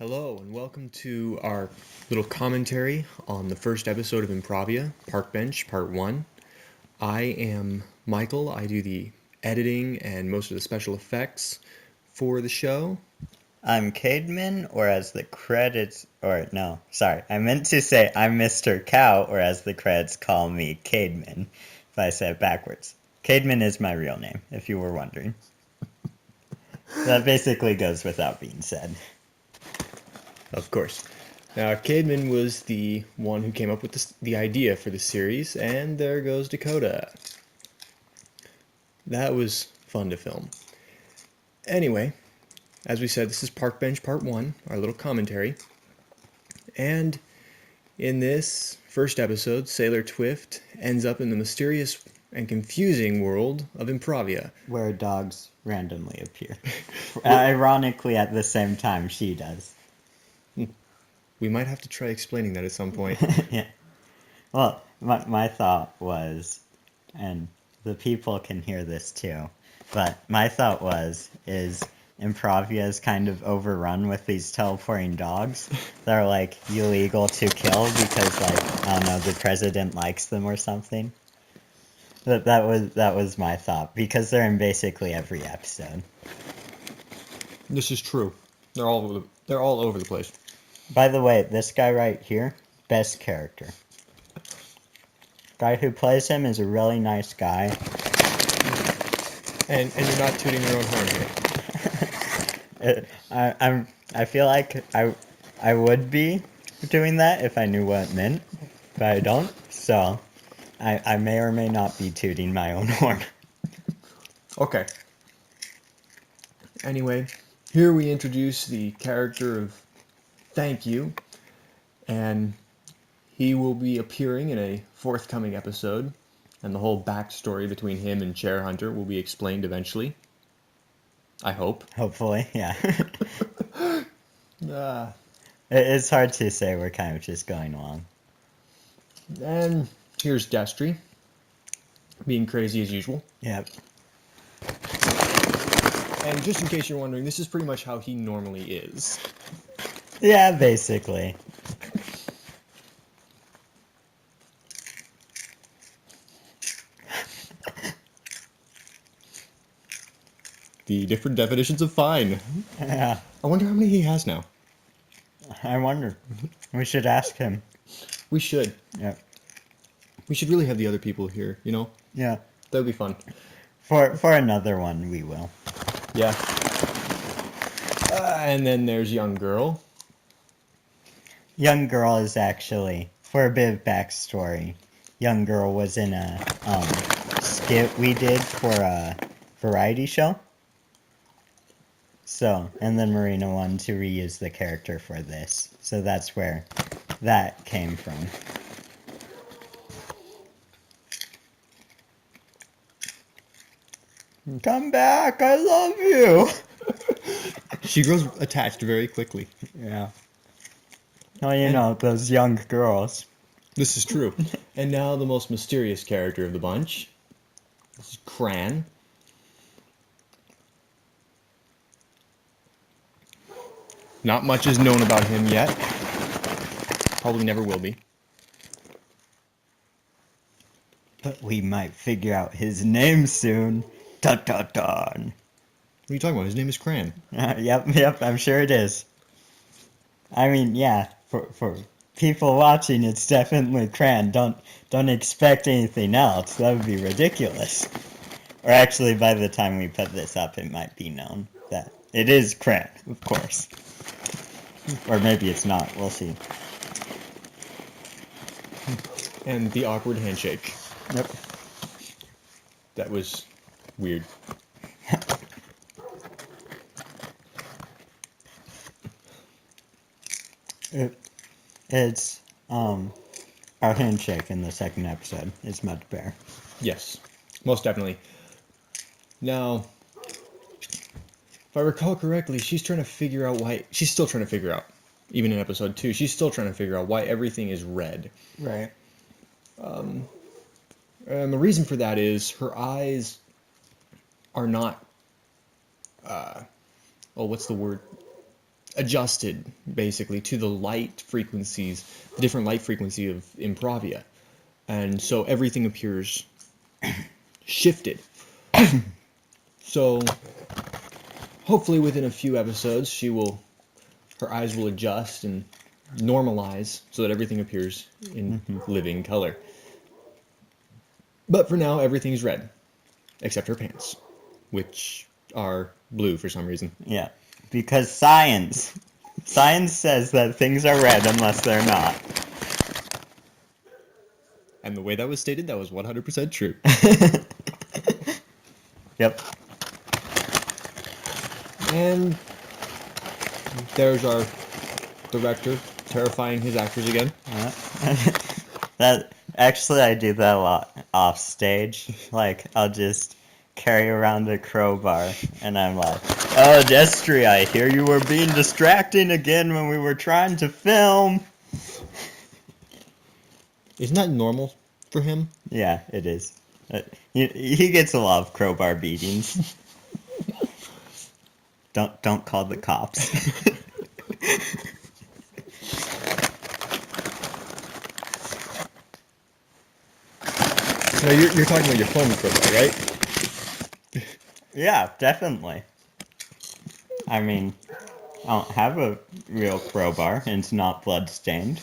Hello, and welcome to our little commentary on the first episode of Improvia, Park Bench, Part 1. I am Michael. I do the editing and most of the special effects for the show. I'm Cademan, or as the credits, I meant to say I'm Mr. Cow, or as the credits call me, Cademan, if I say it backwards. Cademan is my real name, if you were wondering. That basically goes without being said. Of course. Now, Cademan was the one who came up with the idea for the series, and there goes Dakota. That was fun to film. Anyway, as we said, this is Park Bench Part 1, our little commentary. And in this first episode, Sailor Twift ends up in the mysterious and confusing world of Improvia, where dogs randomly appear. Ironically, at the same time she does. We might have to try explaining that at some point. Yeah. Well, my thought was, and the people can hear this too, but my thought is Improvia is kind of overrun with these teleporting dogs that are like illegal to kill because I don't know, the president likes them or something. That was my thought, because they're in basically every episode. This is true. They're all over the place. By the way, this guy right here, best character. Guy who plays him is a really nice guy. And you're not tooting your own horn here. I feel like I would be doing that if I knew what it meant, but I don't. So I may or may not be tooting my own horn. Okay. Anyway, here we introduce the character of Thank You, and he will be appearing in a forthcoming episode, and the whole backstory between him and Chair Hunter will be explained eventually. I hope. Hopefully, yeah. It's hard to say, we're kind of just going along. And here's Destry, being crazy as usual. Yep. And just in case you're wondering, this is pretty much how he normally is. Yeah, basically. The different definitions of fine. Yeah. I wonder how many he has now. I wonder. We should ask him. We should. Yep. We should really have the other people here, you know? Yeah. That would be fun. For another one, we will. Yeah. And then there's Young Girl. Young Girl is actually, for a bit of backstory, Young Girl was in a skit we did for a variety show. So, and then Marina wanted to reuse the character for this. So that's where that came from. Come back, I love you! She grows attached very quickly. Yeah. Oh, you know, those young girls. This is true. And now the most mysterious character of the bunch. This is Cran. Not much is known about him yet. Probably never will be. But we might figure out his name soon. Dun-dun-dun. What are you talking about? His name is Cran. Yep, I'm sure it is. I mean, yeah, for people watching, it's definitely Cran. Don't expect anything else. That would be ridiculous. Or actually, by the time we put this up, it might be known that it is Cran, of course. Or maybe it's not. We'll see. And the awkward handshake. Yep. That was weird. It's our handshake in the second episode is much better. Yes, most definitely. Now, if I recall correctly, she's trying to figure out why... She's still trying to figure out, even in episode 2, she's still trying to figure out why everything is red. Right. And the reason for that is her eyes are not... what's the word? adjusted basically to the light frequencies, the different light frequency of Improvia. And so everything appears shifted. So hopefully within a few episodes her eyes will adjust and normalize so that everything appears in living color. But for now, everything's red, except her pants, which are blue for some reason. Yeah, because science says that things are red unless they're not. And the way that was stated, that was 100% true. Yep. And there's our director terrifying his actors again. That actually, I do that a lot off stage. Like, I'll just carry around a crowbar, and I'm like, "Oh, Destry, I hear you were being distracting again when we were trying to film." Isn't that normal for him? Yeah, it is. He gets a lot of crowbar beatings. Don't call the cops. No, you're talking about your phone crowbar, right? Yeah, definitely. I mean, I don't have a real crowbar, and it's not blood-stained.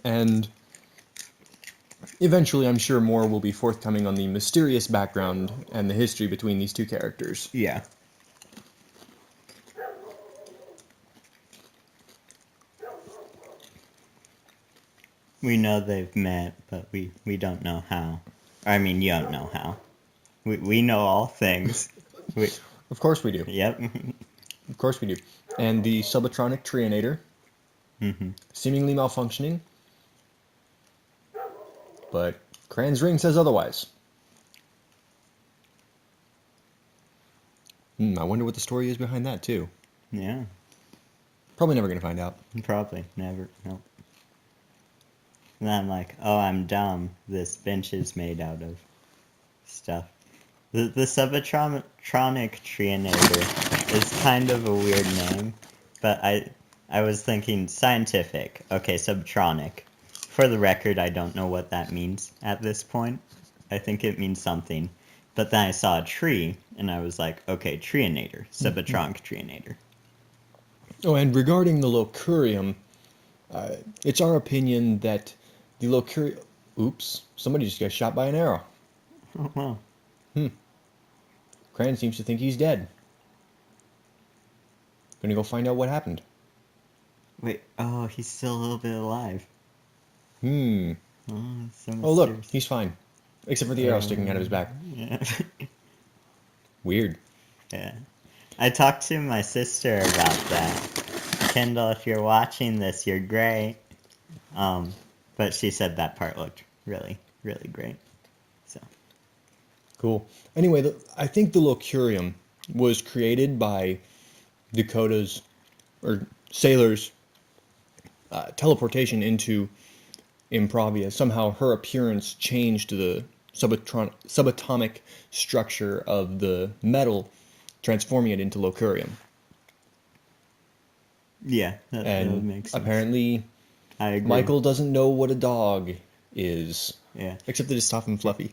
And eventually, I'm sure more will be forthcoming on the mysterious background and the history between these two characters. Yeah. We know they've met, but we don't know how. I mean, you don't know how. We know all things. Of course we do. Yep. Of course we do. And the subatronic Trianator, seemingly malfunctioning, but Cran's ring says otherwise. I wonder what the story is behind that, too. Yeah. Probably never going to find out. Probably never. Nope. And I'm like, oh, I'm dumb. This bench is made out of stuff. The Subatronic Trianator is kind of a weird name, but I was thinking scientific. Okay, subtronic. For the record, I don't know what that means at this point. I think it means something. But then I saw a tree, and I was like, okay, Trianator. Subatronic Trianator. Oh, and regarding the Locurium, it's our opinion that the Locurium... Oops, somebody just got shot by an arrow. Oh, wow. Cran seems to think he's dead. Gonna go find out what happened. Wait, oh, he's still a little bit alive. Oh, So look, mysterious. he's fine. Except for the arrow sticking out of his back. Yeah. Weird. Yeah. I talked to my sister about that. Kendall, if you're watching this, you're great. But she said that part looked really, really great. So. Cool. Anyway, I think the Locurium was created by Dakota's, or Sailor's, teleportation into Improvia. Somehow her appearance changed the subatomic structure of the metal, transforming it into Locurium. Yeah, that And makes sense. apparently I agree. Michael doesn't know what a dog is. Yeah. Except that it's soft and fluffy.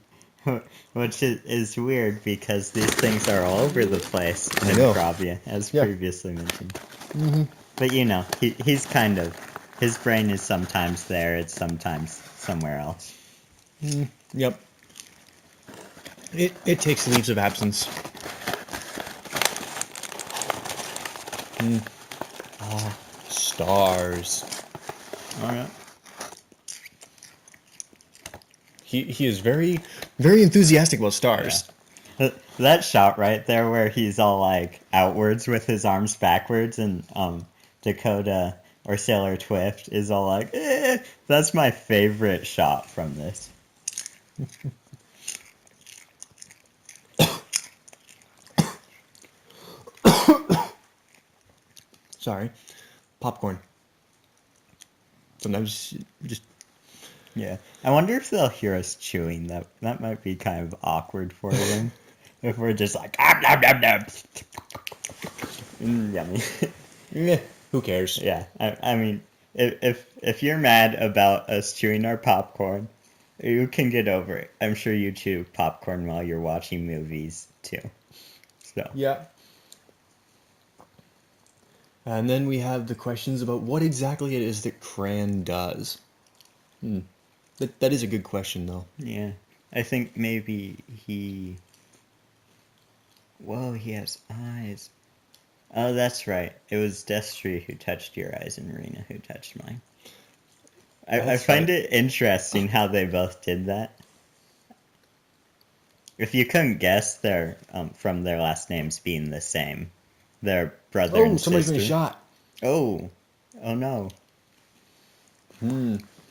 Which is weird because these things are all over the place in know. Improvia, as Yeah. previously mentioned. But you know, he's kind of, his brain is sometimes there, it's sometimes somewhere else. Yep. It takes leaves of absence. Oh, stars. Alright. He is very, very enthusiastic about stars. That shot right there where he's all like outwards with his arms backwards and Dakota or Sailor Twift is all like, that's my favorite shot from this. Sorry. Popcorn. Sometimes just Yeah. I wonder if they'll hear us chewing. That might be kind of awkward for them. If we're just like, nom, nom, nom. Yummy. Meh, who cares? Yeah. I mean, if you're mad about us chewing our popcorn, you can get over it. I'm sure you chew popcorn while you're watching movies too. So Yeah. And then we have the questions about what exactly it is that Cran does. That is a good question, though. yeah, I think maybe he. Whoa, he has eyes. Oh, that's right. It was Destry who touched your eyes and Marina who touched mine. I That's find right. it interesting how they both did that. If you couldn't guess, they're from their last names being the same. They're brother Oh, and somebody's been sister. shot. Oh, oh no.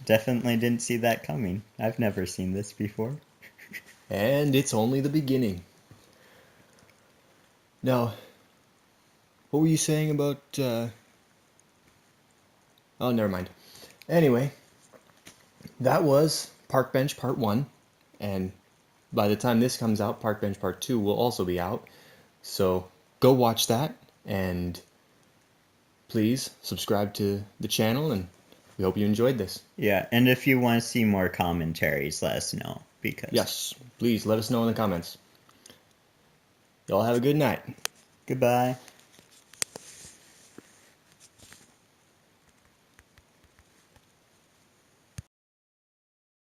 Definitely didn't see that coming. I've never seen this before. And it's only the beginning. Now, what were you saying about, Oh, never mind. Anyway, that was Park Bench Part 1, and by the time this comes out, Park Bench Part 2 will also be out. So go watch that, and please subscribe to the channel, and we hope you enjoyed this. Yeah, and if you want to see more commentaries, let us know. Because Yes, please let us know in the comments. Y'all have a good night. goodbye.